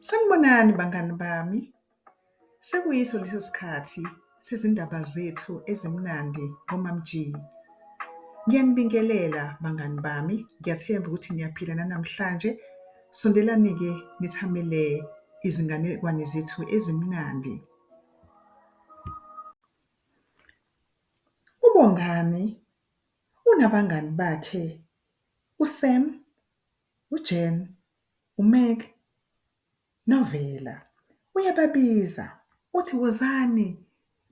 Sanibonani bangani bami. Sekuyiso leso sikhathi sezindaba zethu ezimnandi ngoMamG. Ngiyanibingelela bangani bami. Ngiyathemba ukuthi niyaphila namhlanje. Sondelani-ke nithamele izinganekwane zethu ezimnandi. UBongani unabangani bakhe uSam, uJen, uMeg noVela. Uyababiza uthi wozani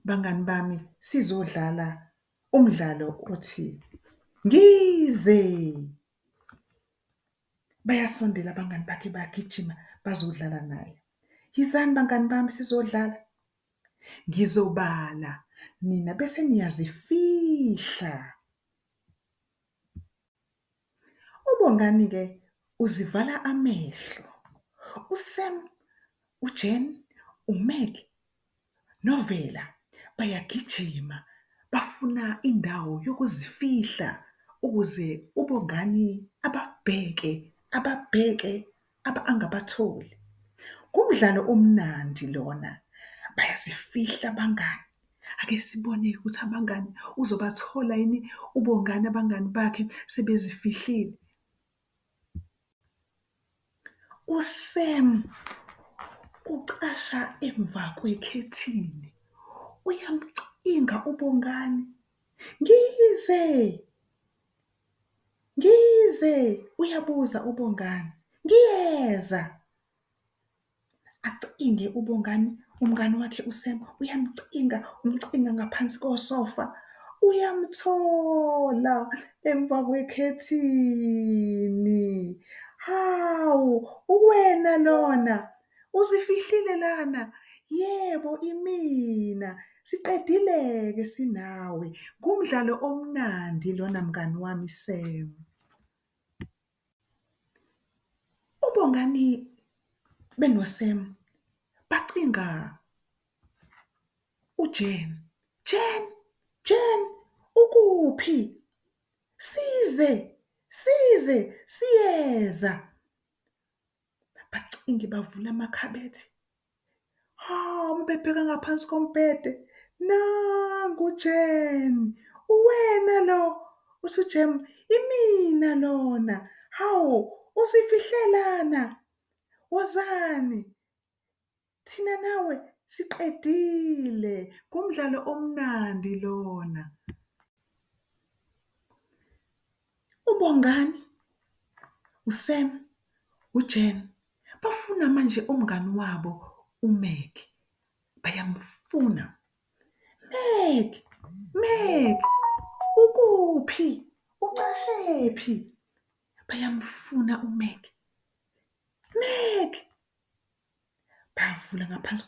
bangani bami sizodlala umdlalo othi ngize. Bayasondela abangani bakhe bagijima bazodlala naye. Yizani bangani bami sizodlala. Ngizobala nina bese niyazifihla. UBongani-ke uzivala amehlo. uSam, uJen, uMeg noVela bayagijima bafuna indawo yokuzifihla ukuze uBongani ababheke angabatholi. Kumdlalo omnandi lona. Bayazifihla abangani. Ake sibone ukuthi abangani uzobathola yini uBongani abangani bakhe sebezifihlile. uSam ucasha emva kwekhethini. Uyamcinga uBongani. Ngize, uyabuza uBongani. Ngiyeza. Acinge uBongani, umngani wakhe uSam umcinga ngaphansi kosofa. Uyamthola emva kwekhethini. Hawu, uwena lona. Uzifihlile lana. Yebo, imina. Siqedile-ke sinawe. Ngumdlalo omnandi lona mngani wami Sam. UBongani benoSam bacinga uJen. Jen, ukuphi? Size, siyeza. Bacinge bavula amakhabethe. Hawu, bebheka ngaphansi kombhede. Nangu uJen. Uwena lo. Uthi uJen, imina lona. Hawu, uzifihle lana. Wozani. Thina nawe siqedile. Ngumdlalo omnandi lona. UBongani, uSam, uJen bafuna manje umngani wabo uMeg. Bayamfuna. Meg, ukuphi? Ucashephi? Bayamfuna uMeg. Meg! Bavula ngaphansi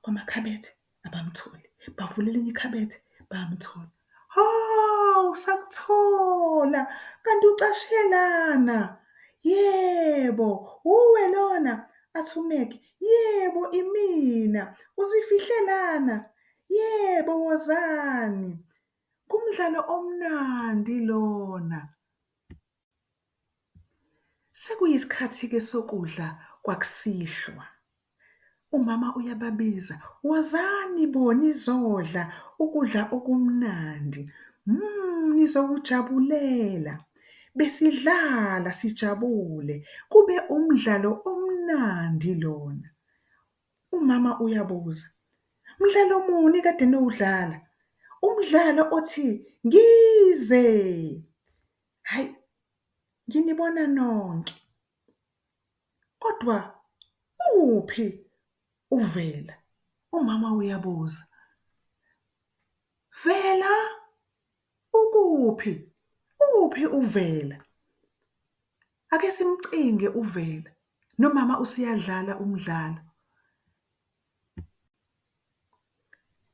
kwamakhabethe abamtholi. Bavula elinye ikhabethe bayamthola. Hawu, sakuthola. Kanti ucashe lana. Yebo, uwe lona. Athi uMeg, yebo, imina. Uzifihle lana. Yebo, wozani. Kumdlalo omnandi lona. Sekuyisikhathi-ke sokudla kwakusihlwa. Umama uyababiza. Wozani bo nizodla ukudla okumnandi. Nizokujabulela. Besidlala sijabule. Kube umdlalo omnandi lona. Umama uyabuza. Mdlalo muni kade nowudlala? Umdlalo othi ngize. Hayi, nginibona nonke. Kodwa uphi uVela? Umama uyabuza. Vela, ukuphi? Uphi uVela? Ake simcinge uVela. Nomama usiyadlala umdlalo.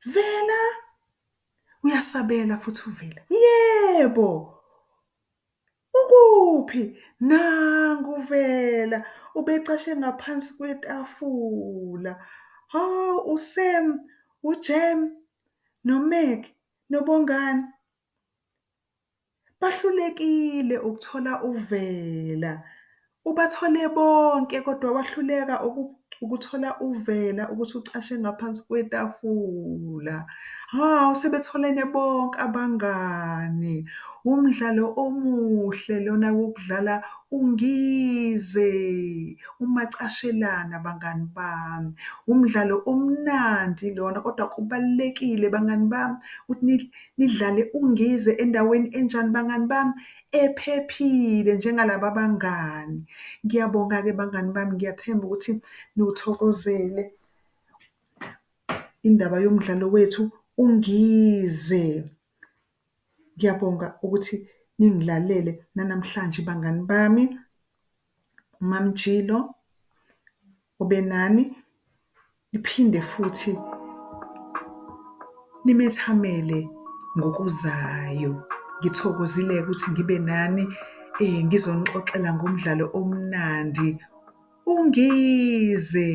Vela, uyasabela futhi uVela. Yebo. Ukuphi? Nangu uVela. Ubecashe ngaphansi kwetafula. Hawu, uSam, uJen, noMeg, noBongani. Bahlulekile ukuthola uVela. Ubathole bonke kodwa wahluleka ukuthola uvela ukuthi ucashe ngaphansi kwetafula. Hawu, sebetholene bonke abangani. Umdlalo omuhle lona wokudlala ungize, umacashelana bangani bami. Umdlalo omnandi lona kodwa kubalulekile bangani bami ukuthi nidlale ungize endaweni enjani bangani bami? Ephephile njengalaba bangani. Ngiyabonga-ke bangani bami, ngiyathemba ukuthi niwuthokozele indaba yomdlalo wethu ungize. Ngiyabonga ukuthi ningilalele nanamhlanje bangani bami. uMaMjilo, uBenani, niphinde futhi nimethamele ngokuzayo. Ngithokozile ukuthi ngibe nani ngizonixoxela ngomdlalo omnandi ungize.